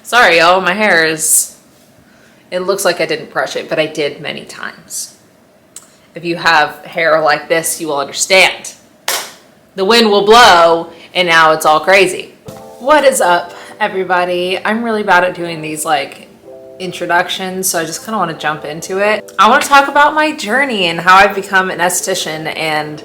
Sorry, y'all, my hair is, it looks like I didn't brush it, but I did many times. If you have hair like this, you will understand. The wind will blow, and now it's all crazy. What is up, everybody? I'm really bad at doing these like introductions, so I just kind of want to jump into it. I want to talk about my journey and how I've become an esthetician and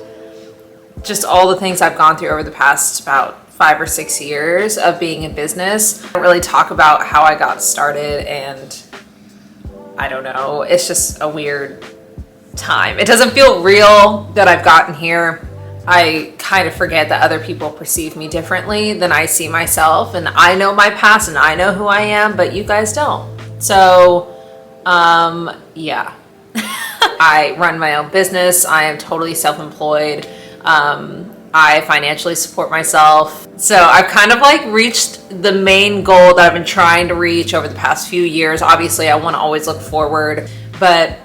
just all the things I've gone through over the past about 5 or 6 years of being in business. I don't really talk about how I got started, and I don't know, it's just a weird time. It doesn't feel real that I've gotten here. I kind of forget that other people perceive me differently than I see myself, and I know my past and I know who I am, but you guys don't. So yeah. I run my own business. I am totally self-employed. I financially support myself. So I've kind of like reached the main goal that I've been trying to reach over the past few years. Obviously, I want to always look forward, but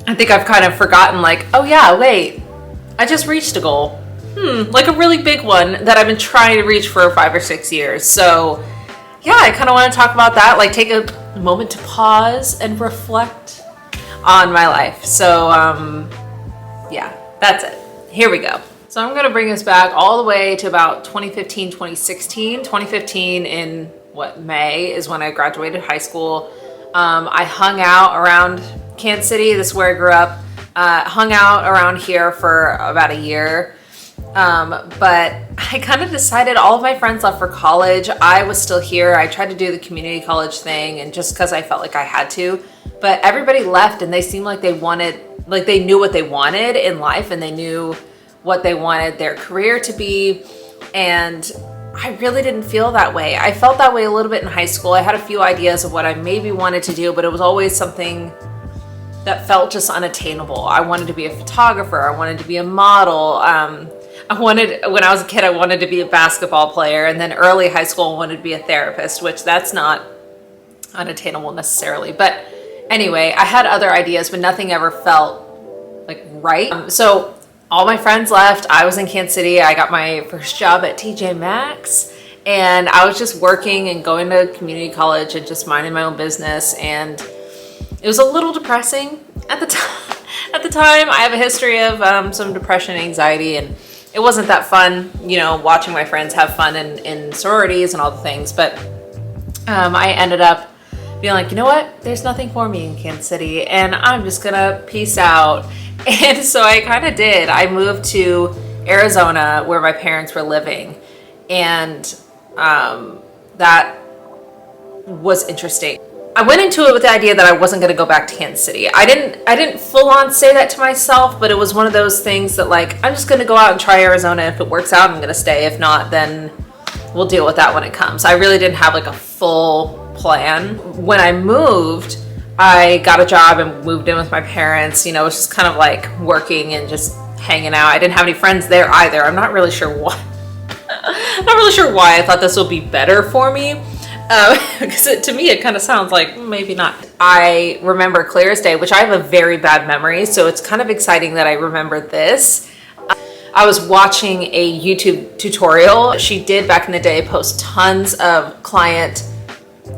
I think I've kind of forgotten like, oh yeah, wait, I just reached a goal. Like a really big one that I've been trying to reach for 5 or 6 years. So yeah, I kind of want to talk about that, like take a moment to pause and reflect on my life. So yeah, that's it. Here we go. So I'm going to bring us back all the way to about 2015, 2016. 2015 in May is when I graduated high school. I hung out around Kansas City. This is where I grew up. Hung out around here for about a year. But I kind of decided all of my friends left for college. I was still here. I tried to do the community college thing, and just because I felt like I had to, but everybody left, and they seemed like they knew what they wanted in life, and they knew what they wanted their career to be. And I really didn't feel that way. I felt that way a little bit in high school. I had a few ideas of what I maybe wanted to do, but it was always something that felt just unattainable. I wanted to be a photographer. I wanted to be a model. When I was a kid, I wanted to be a basketball player. And then early high school, I wanted to be a therapist, which that's not unattainable necessarily. But anyway, I had other ideas, but nothing ever felt like right. So all my friends left. I was in Kansas City. I got my first job at TJ Maxx, and I was just working and going to community college and just minding my own business. And it was a little depressing at the time. At the time, I have a history of some depression, anxiety, and it wasn't that fun, you know, watching my friends have fun in sororities and all the things. But I ended up being like, you know what? There's nothing for me in Kansas City, and I'm just gonna peace out. And so I kind of did. I moved to Arizona where my parents were living, and that was interesting. I went into it with the idea that I wasn't going to go back to Kansas City. I didn't full on say that to myself, but it was one of those things that like, I'm just going to go out and try Arizona. If it works out, I'm going to stay. If not, then we'll deal with that when it comes. I really didn't have like a full plan. When I moved, I got a job and moved in with my parents. You know, it was just kind of like working and just hanging out. I didn't have any friends there either. I'm not really sure why. I'm not really sure why I thought this would be better for me. Because to me it kind of sounds like maybe not. I remember clear as day, which I have a very bad memory, so it's kind of exciting that I remember this. I was watching a YouTube tutorial. She did back in the day post tons of client,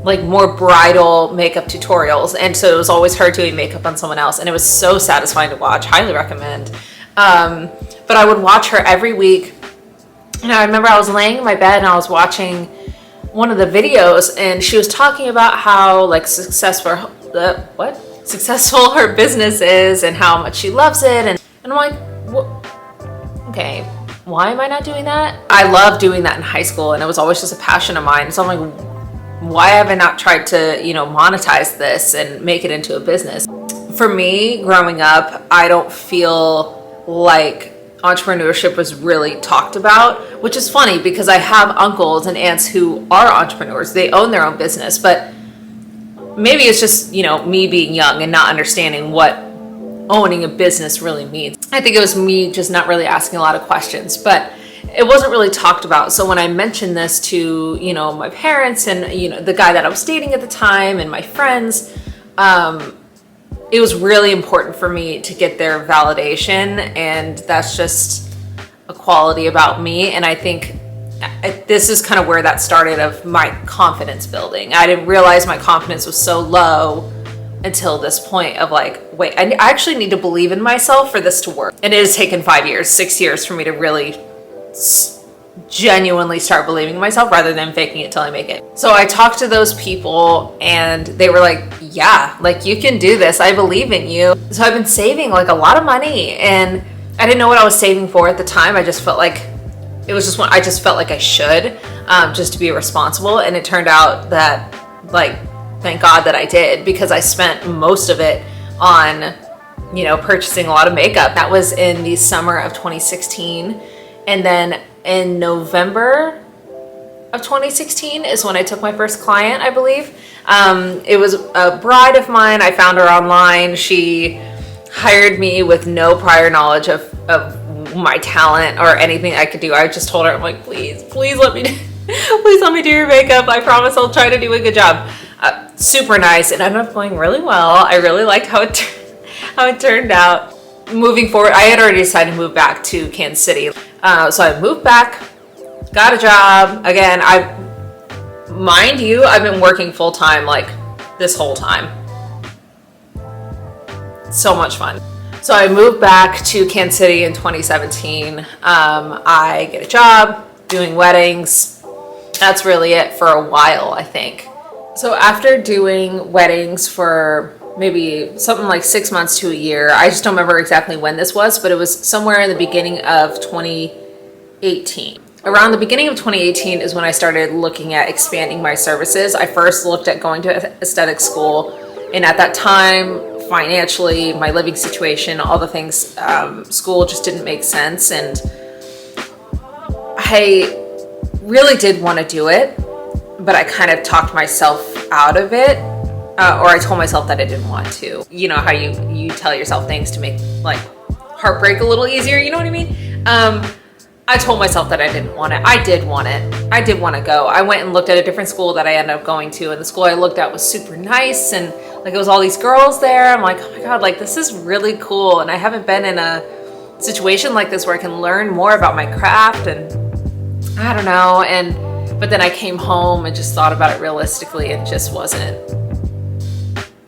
like more bridal makeup tutorials, and so it was always her doing makeup on someone else, and it was so satisfying to watch. Highly recommend. But I would watch her every week, and I remember I was laying in my bed and I was watching one of the videos, and she was talking about how like successful her business is and how much she loves it, and I'm like, okay, why am I not doing that? I loved doing that in high school, and it was always just a passion of mine. So I'm like, why have I not tried to, you know, monetize this and make it into a business? For me, growing up, I don't feel like entrepreneurship was really talked about, which is funny because I have uncles and aunts who are entrepreneurs. They own their own business, but maybe it's just, you know, me being young and not understanding what owning a business really means. I think it was me just not really asking a lot of questions, but it wasn't really talked about. So when I mentioned this to, you know, my parents and, you know, the guy that I was dating at the time and my friends, it was really important for me to get their validation, and that's just a quality about me. And I think this is kind of where that started of my confidence building. I didn't realize my confidence was so low until this point of like, wait, I actually need to believe in myself for this to work. And it has taken 5 years, 6 years for me to really genuinely start believing in myself rather than faking it till I make it. So I talked to those people and they were like, yeah, like you can do this. I believe in you. So I've been saving like a lot of money, and I didn't know what I was saving for at the time. I just felt like it was just I just felt like I should, just to be responsible. And it turned out that, like, thank God that I did, because I spent most of it on, you know, purchasing a lot of makeup. That was in the summer of 2016. And then in November of 2016 is when I took my first client, I believe. It was a bride of mine. I found her online. She hired me with no prior knowledge of my talent or anything I could do. I just told her, I'm like, please let me please let me do your makeup. I promise I'll try to do a good job. Super nice. It ended up going really well. I really liked how it turned out. Moving forward, I had already decided to move back to Kansas City. So I moved back, got a job. Again, mind you, I've been working full time like this whole time. So much fun. So I moved back to Kansas City in 2017. I get a job doing weddings. That's really it for a while, I think. So after doing weddings for maybe something like 6 months to a year, I just don't remember exactly when this was, but it was somewhere in the beginning of 2018. Around the beginning of 2018 is when I started looking at expanding my services. I first looked at going to aesthetic school, and at that time, financially, my living situation, all the things, school just didn't make sense, and I really did want to do it, but I kind of talked myself out of it, or I told myself that I didn't want to. You know how you tell yourself things to make like heartbreak a little easier, you know what I mean? I told myself that I didn't want it. I did want it. I did want to go. I went and looked at a different school that I ended up going to, and the school I looked at was super nice, and like it was all these girls there. I'm like, oh my God, like this is really cool. And I haven't been in a situation like this where I can learn more about my craft, and I don't know. But then I came home and just thought about it realistically, and just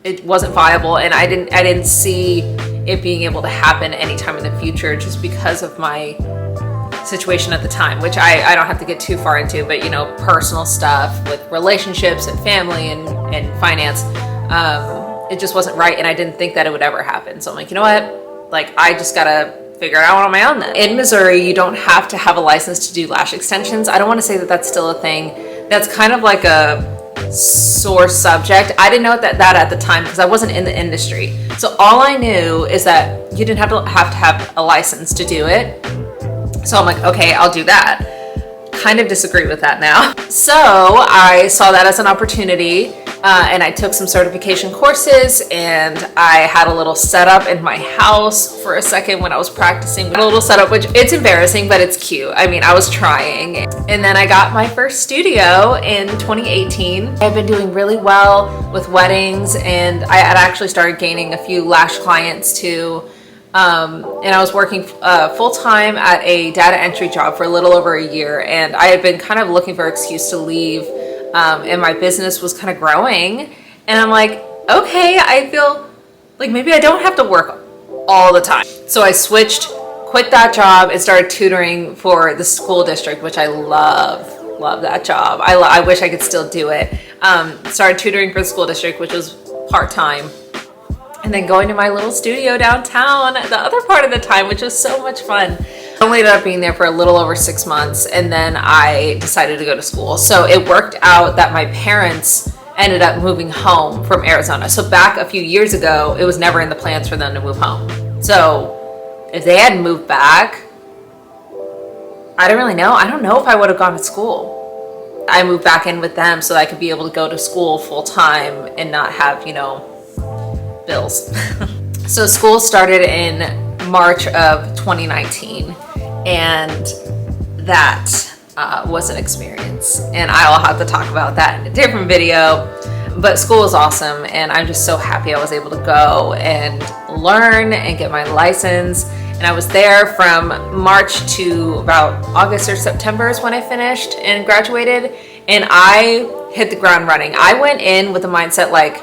it wasn't viable. And I didn't see it being able to happen anytime in the future just because of my situation at the time, which I don't have to get too far into, but you know, personal stuff with relationships and family and finance, it just wasn't right, and I didn't think that it would ever happen. So I'm like, you know what, like I just gotta figure it out on my own then. In Missouri, you don't have to have a license to do lash extensions. I don't want to say that that's still a thing. That's kind of like a sore subject. I didn't know that at the time because I wasn't in the industry. So all I knew is that you didn't have to have a license to do it. So I'm like, okay, I'll do that. Kind of disagree with that now. So I saw that as an opportunity, and I took some certification courses, and I had a little setup in my house for a second when I was practicing. A little setup, which it's embarrassing, but it's cute. I mean, I was trying. And then I got my first studio in 2018. I've been doing really well with weddings, and I had actually started gaining a few lash clients too. And I was working full-time at a data entry job for a little over a year, and I had been kind of looking for an excuse to leave, and my business was kind of growing, and I'm like, okay, I feel like maybe I don't have to work all the time. So I quit that job and started tutoring for the school district, which I love that job. I wish I could still do it. Started tutoring for the school district, which was part-time. And then going to my little studio downtown the other part of the time, which was so much fun. I only ended up being there for a little over 6 months, and then I decided to go to school. So it worked out that my parents ended up moving home from Arizona. So back a few years ago, it was never in the plans for them to move home. So if they hadn't moved back, I don't really know. I don't know if I would have gone to school. I moved back in with them so that I could be able to go to school full time and not have, you know, bills. So school started in March of 2019, and that was an experience, and I'll have to talk about that in a different video. But school is awesome, and I'm just so happy I was able to go and learn and get my license. And I was there from March to about August or September is when I finished and graduated. And I hit the ground running. I went in with the mindset like,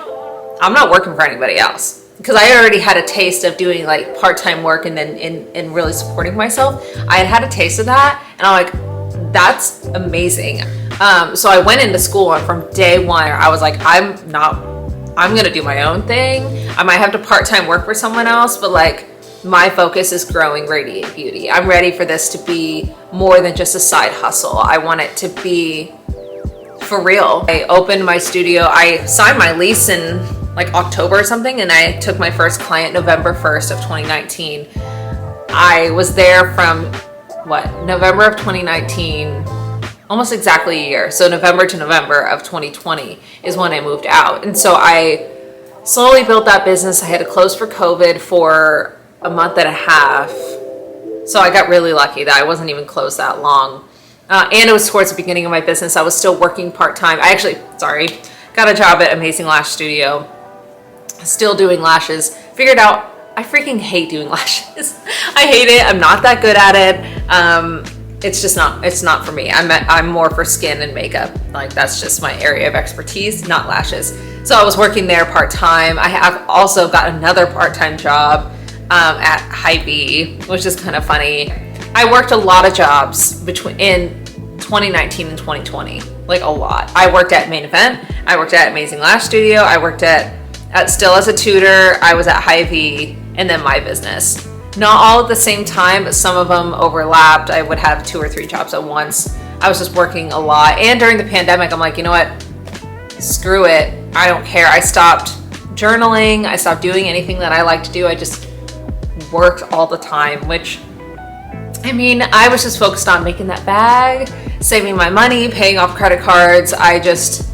I'm not working for anybody else. Because I already had a taste of doing like part-time work and then in really supporting myself. I had a taste of that and I'm like, that's amazing. So I went into school and from day one, I was like, I'm gonna do my own thing. I might have to part-time work for someone else, but like my focus is growing Radiate Beauty. I'm ready for this to be more than just a side hustle. I want it to be for real. I opened my studio. I signed my lease in like October or something, and I took my first client November 1st of 2019. I was there from November of 2019, almost exactly a year. So November to November of 2020 is when I moved out. And so I slowly built that business. I had to close for COVID for a month and a half. So I got really lucky that I wasn't even closed that long. And it was towards the beginning of my business. I was still working part-time. Got a job at Amazing Lash Studio. Still doing lashes. Figured out I freaking hate doing lashes. I hate it. I'm not that good at it. It's not for me. I'm more for skin and makeup. Like that's just my area of expertise, not lashes. So I was working there part-time. I have also got another part-time job at Hy-Vee, which is kind of funny. I worked a lot of jobs in 2019 and 2020, like a lot. I worked at Main Event. I worked at Amazing Lash Studio. I worked at still as a tutor. I was at Hy-Vee and then my business. Not all at the same time, but some of them overlapped. I would have 2 or 3 jobs at once. I was just working a lot. And during the pandemic, I'm like, you know what? Screw it. I don't care. I stopped journaling. I stopped doing anything that I like to do. I just worked all the time, which, I mean, I was just focused on making that bag, saving my money, paying off credit cards. I don't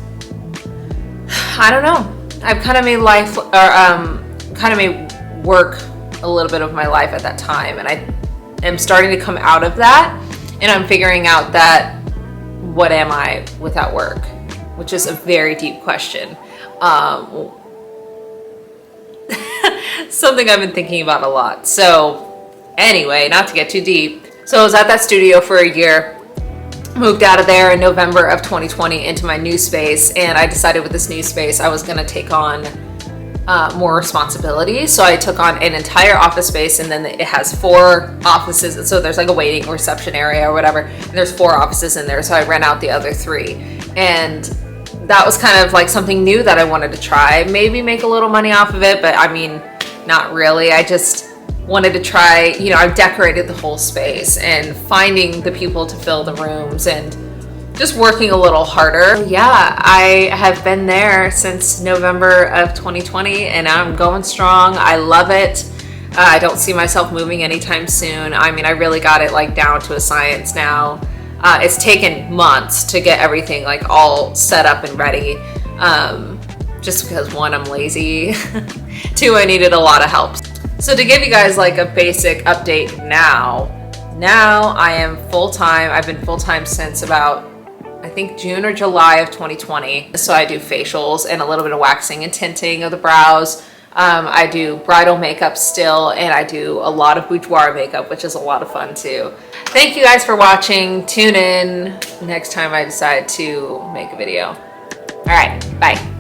know. I've kind of made made work a little bit of my life at that time, and I am starting to come out of that, and I'm figuring out that what am I without work, which is a very deep question. Something I've been thinking about a lot. So anyway, not to get too deep. So I was at that studio for a year, moved out of there in November of 2020 into my new space, and I decided with this new space I was going to take on more responsibility. So I took on an entire office space, and then it has 4 offices, and so there's like a waiting reception area or whatever, and there's 4 offices in there, so I rent out the other 3. And that was kind of like something new that I wanted to try, maybe make a little money off of it, but I mean, not really. I just wanted to try, I've decorated the whole space and finding the people to fill the rooms and just working a little harder. Yeah, I have been there since November of 2020 and I'm going strong. I love it. I don't see myself moving anytime soon. I mean, I really got it like down to a science now. It's taken months to get everything like all set up and ready. Just because 1, I'm lazy. 2, I needed a lot of help. So to give you guys like a basic update now I am full-time. I've been full-time since about, I think, June or July of 2020. So I do facials and a little bit of waxing and tinting of the brows. I do bridal makeup still, and I do a lot of boudoir makeup, which is a lot of fun too. Thank you guys for watching. Tune in next time I decide to make a video. All right, bye.